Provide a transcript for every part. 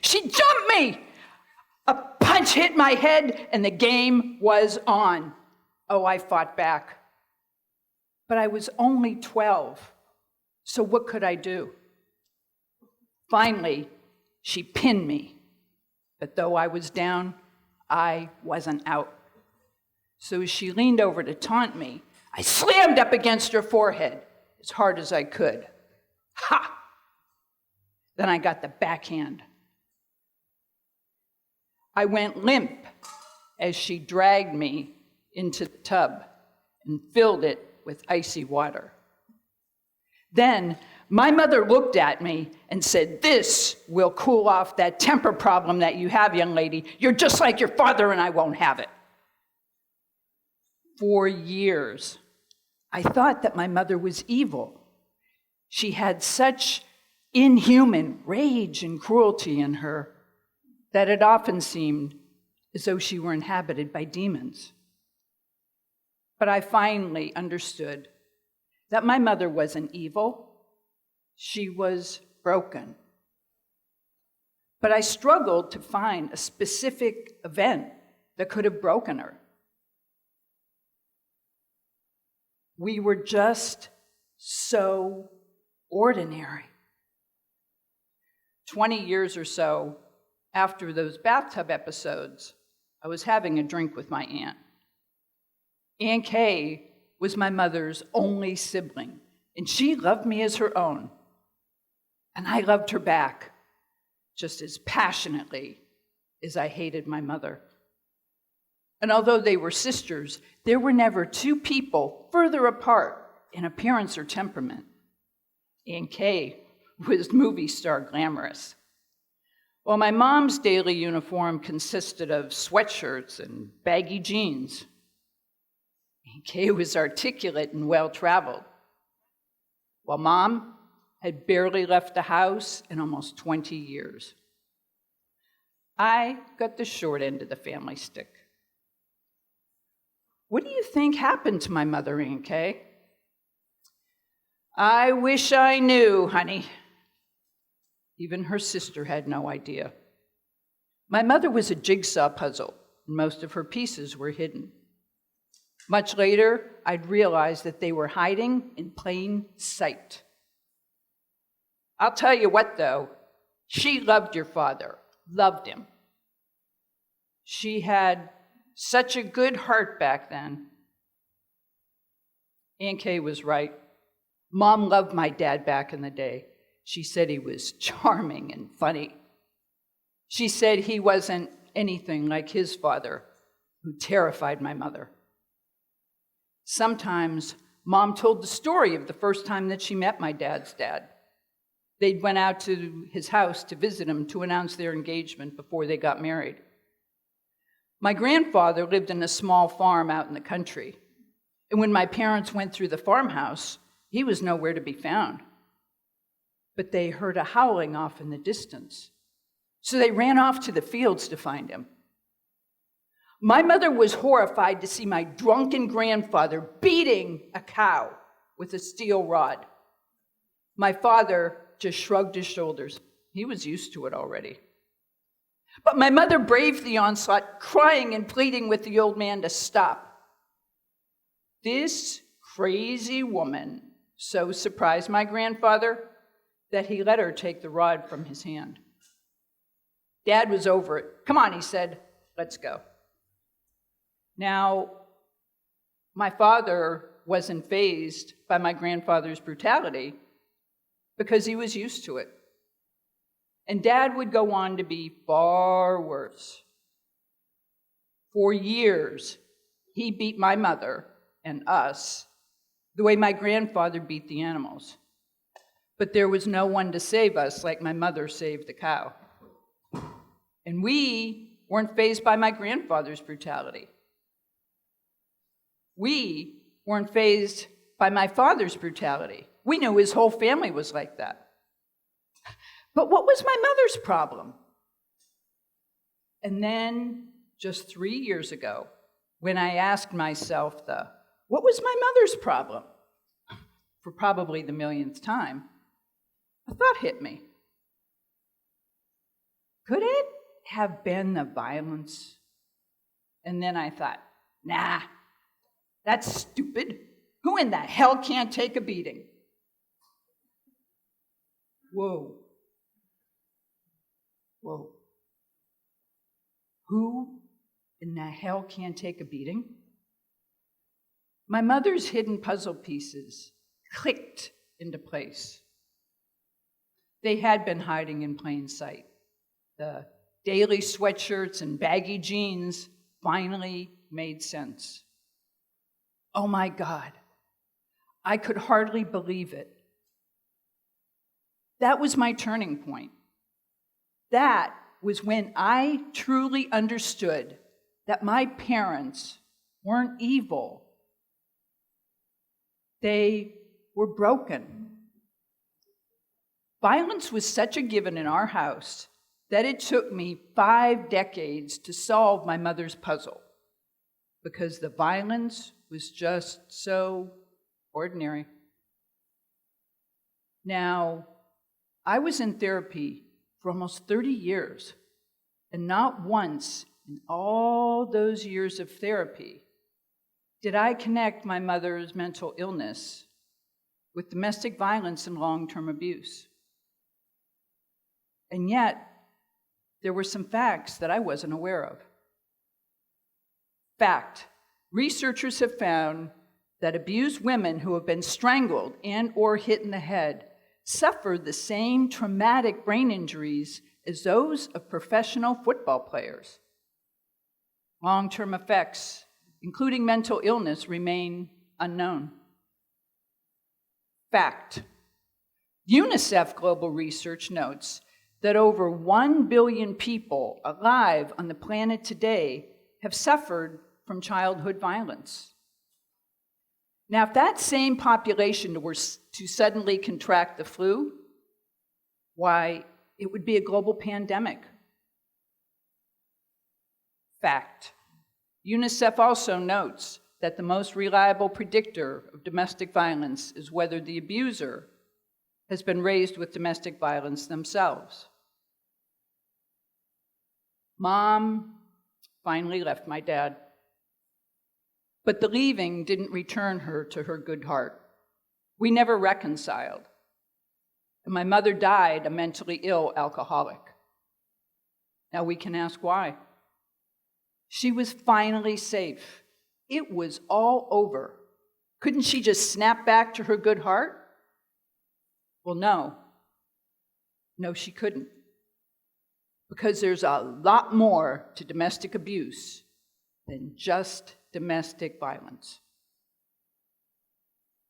She jumped me. A punch hit my head, and the game was on. Oh, I fought back. But I was only 12, so what could I do? Finally, she pinned me. But though I was down, I wasn't out. So as she leaned over to taunt me, I slammed up against her forehead as hard as I could. Ha! Then I got the backhand. I went limp as she dragged me into the tub and filled it with icy water. Then my mother looked at me and said, "This will cool off that temper problem that you have, young lady. You're just like your father and I won't have it." For years, I thought that my mother was evil. She had such inhuman rage and cruelty in her that it often seemed as though she were inhabited by demons. But I finally understood that my mother wasn't evil. She was broken. But I struggled to find a specific event that could have broken her. We were just so ordinary. 20 years or so after those bathtub episodes, I was having a drink with my aunt. Aunt Kay was my mother's only sibling, and she loved me as her own. And I loved her back just as passionately as I hated my mother. And although they were sisters, there were never two people further apart in appearance or temperament. Aunt Kay was movie star glamorous, while my mom's daily uniform consisted of sweatshirts and baggy jeans. Aunt Kay was articulate and well-traveled, while Mom had barely left the house in almost 20 years. I got the short end of the family stick. What do you think happened to my mother, Aunt Kay? I wish I knew, honey. Even her sister had no idea. My mother was a jigsaw puzzle, and most of her pieces were hidden. Much later, I'd realized that they were hiding in plain sight. I'll tell you what, though, she loved your father, loved him. She had such a good heart back then. Aunt Kay was right. Mom loved my dad back in the day. She said he was charming and funny. She said he wasn't anything like his father, who terrified my mother. Sometimes Mom told the story of the first time that she met my dad's dad. They went out to his house to visit him to announce their engagement before they got married. My grandfather lived in a small farm out in the country, and when my parents went through the farmhouse, he was nowhere to be found. But they heard a howling off in the distance, so they ran off to the fields to find him. My mother was horrified to see my drunken grandfather beating a cow with a steel rod. My father just shrugged his shoulders. He was used to it already. But my mother braved the onslaught, crying and pleading with the old man to stop. This crazy woman so surprised my grandfather that he let her take the rod from his hand. Dad was over it. "Come on," he said, "let's go." Now, my father wasn't fazed by my grandfather's brutality because he was used to it. And Dad would go on to be far worse. For years, he beat my mother and us the way my grandfather beat the animals. But there was no one to save us like my mother saved the cow. And we weren't fazed by my grandfather's brutality. We weren't fazed by my father's brutality. We knew his whole family was like that. But what was my mother's problem? And then, just 3 years ago, when I asked myself what was my mother's problem? For probably the millionth time, a thought hit me. Could it have been the violence? And then I thought, nah, that's stupid. Who in the hell can't take a beating? Whoa. Whoa. Who in the hell can't take a beating? My mother's hidden puzzle pieces clicked into place. They had been hiding in plain sight. The daily sweatshirts and baggy jeans finally made sense. Oh my God, I could hardly believe it. That was my turning point. That was when I truly understood that my parents weren't evil. They were broken. Violence was such a given in our house that it took me 5 decades to solve my mother's puzzle, because the violence was just so ordinary. Now, I was in therapy for almost 30 years, and not once in all those years of therapy did I connect my mother's mental illness with domestic violence and long-term abuse. And yet, there were some facts that I wasn't aware of. Fact, researchers have found that abused women who have been strangled and or hit in the head suffered the same traumatic brain injuries as those of professional football players. Long-term effects, including mental illness, remain unknown. Fact, UNICEF Global Research notes that over 1 billion people alive on the planet today have suffered from childhood violence. Now, if that same population were to suddenly contract the flu, why, it would be a global pandemic. Fact, UNICEF also notes that the most reliable predictor of domestic violence is whether the abuser has been raised with domestic violence themselves. Mom finally left my dad, but the leaving didn't return her to her good heart. We never reconciled, and my mother died a mentally ill alcoholic. Now we can ask why. She was finally safe. It was all over. Couldn't she just snap back to her good heart? Well, no. No, she couldn't. Because there's a lot more to domestic abuse than just domestic violence.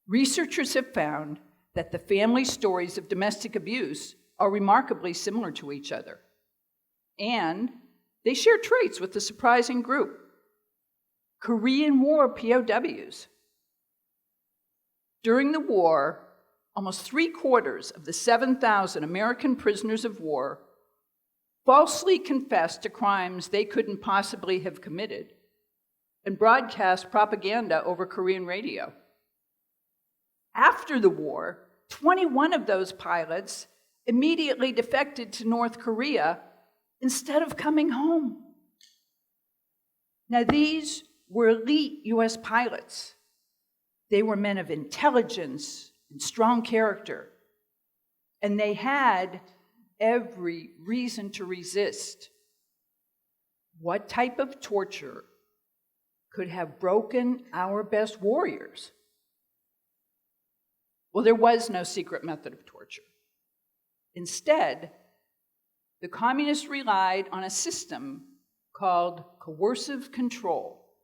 Researchers have found that the family stories of domestic abuse are remarkably similar to each other, and they share traits with a surprising group: Korean War POWs. During the war, almost 3/4 of the 7,000 American prisoners of war falsely confessed to crimes they couldn't possibly have committed and broadcast propaganda over Korean radio. After the war, 21 of those pilots immediately defected to North Korea instead of coming home. Now, these were elite U.S. pilots. They were men of intelligence and strong character, and they had every reason to resist. What type of torture could have broken our best warriors? Well, there was no secret method of torture. Instead, the communists relied on a system called coercive control,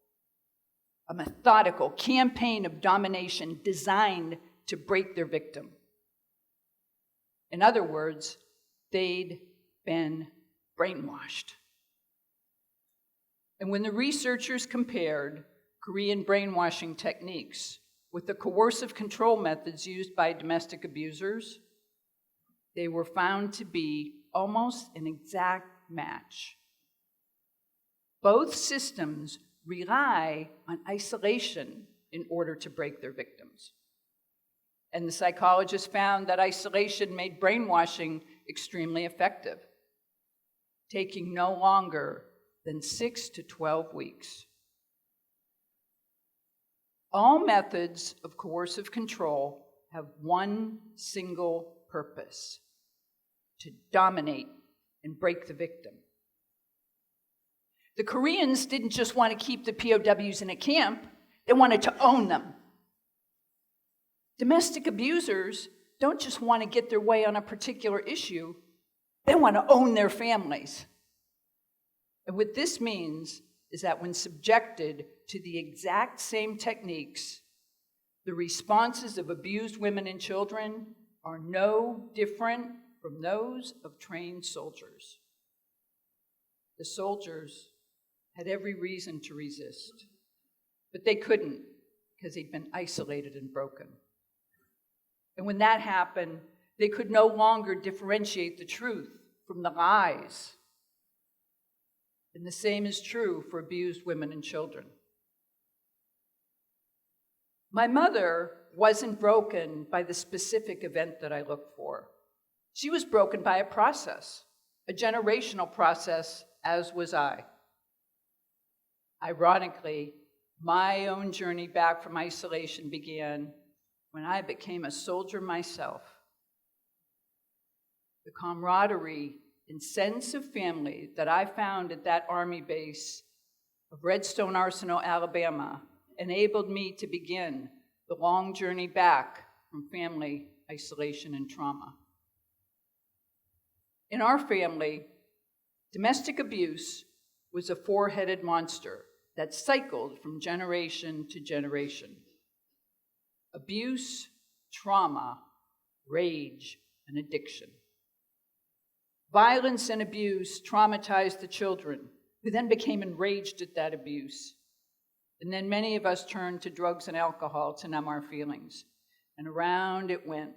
a methodical campaign of domination designed to break their victim. In other words, they'd been brainwashed. And when the researchers compared Korean brainwashing techniques with the coercive control methods used by domestic abusers, they were found to be almost an exact match. Both systems rely on isolation in order to break their victims. And the psychologists found that isolation made brainwashing extremely effective. taking no longer than 6 to 12 weeks. All methods of coercive control have one single purpose: to dominate and break the victim. The Koreans didn't just want to keep the POWs in a camp, they wanted to own them. Domestic abusers don't just want to get their way on a particular issue, they want to own their families. And what this means is that when subjected to the exact same techniques, the responses of abused women and children are no different from those of trained soldiers. The soldiers had every reason to resist, but they couldn't because they'd been isolated and broken. And when that happened, they could no longer differentiate the truth from the lies. And the same is true for abused women and children. My mother wasn't broken by the specific event that I looked for. She was broken by a process, a generational process, as was I. Ironically, my own journey back from isolation began when I became a soldier myself. The camaraderie and sense of family that I found at that Army base of Redstone Arsenal, Alabama, enabled me to begin the long journey back from family isolation and trauma. In our family, domestic abuse was a four-headed monster that cycled from generation to generation. Abuse, trauma, rage, and addiction. Violence and abuse traumatized the children, who then became enraged at that abuse. And then many of us turned to drugs and alcohol to numb our feelings. And around it went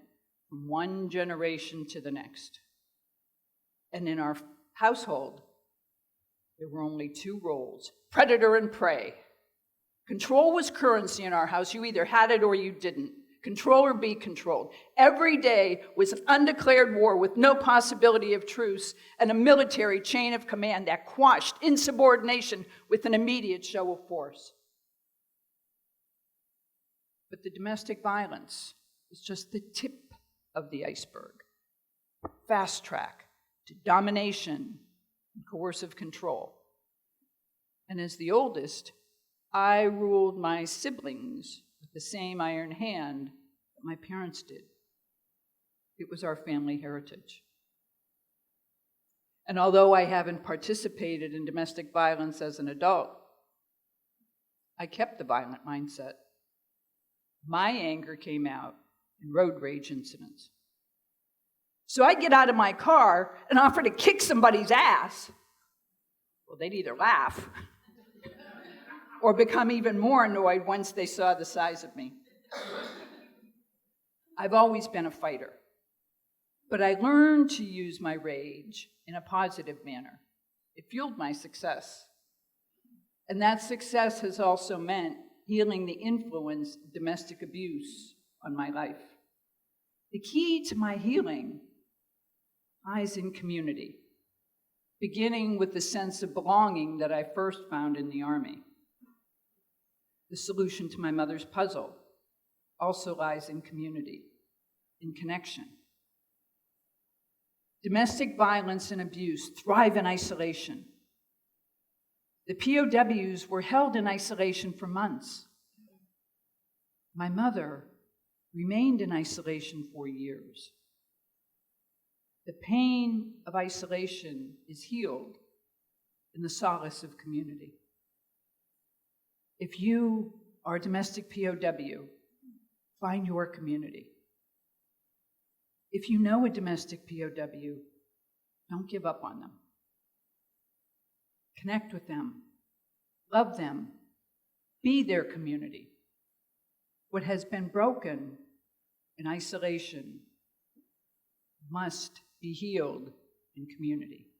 from one generation to the next. And in our household, there were only two roles: predator and prey. Control was currency in our house. You either had it or you didn't. Control or be controlled. Every day was an undeclared war with no possibility of truce and a military chain of command that quashed insubordination with an immediate show of force. But the domestic violence was just the tip of the iceberg. Fast track to domination and coercive control. And as the oldest, I ruled my siblings with the same iron hand that my parents did. It was our family heritage. And although I haven't participated in domestic violence as an adult, I kept the violent mindset. My anger came out in road rage incidents. So I'd get out of my car and offer to kick somebody's ass. Well, they'd either laugh or become even more annoyed once they saw the size of me. I've always been a fighter, but I learned to use my rage in a positive manner. It fueled my success. And that success has also meant healing the influence of domestic abuse on my life. The key to my healing lies in community, beginning with the sense of belonging that I first found in the Army. The solution to my mother's puzzle also lies in community, in connection. Domestic violence and abuse thrive in isolation. The POWs were held in isolation for months. My mother remained in isolation for years. The pain of isolation is healed in the solace of community. If you are a domestic POW, find your community. If you know a domestic POW, don't give up on them. Connect with them. Love them. Be their community. What has been broken in isolation must be healed in community.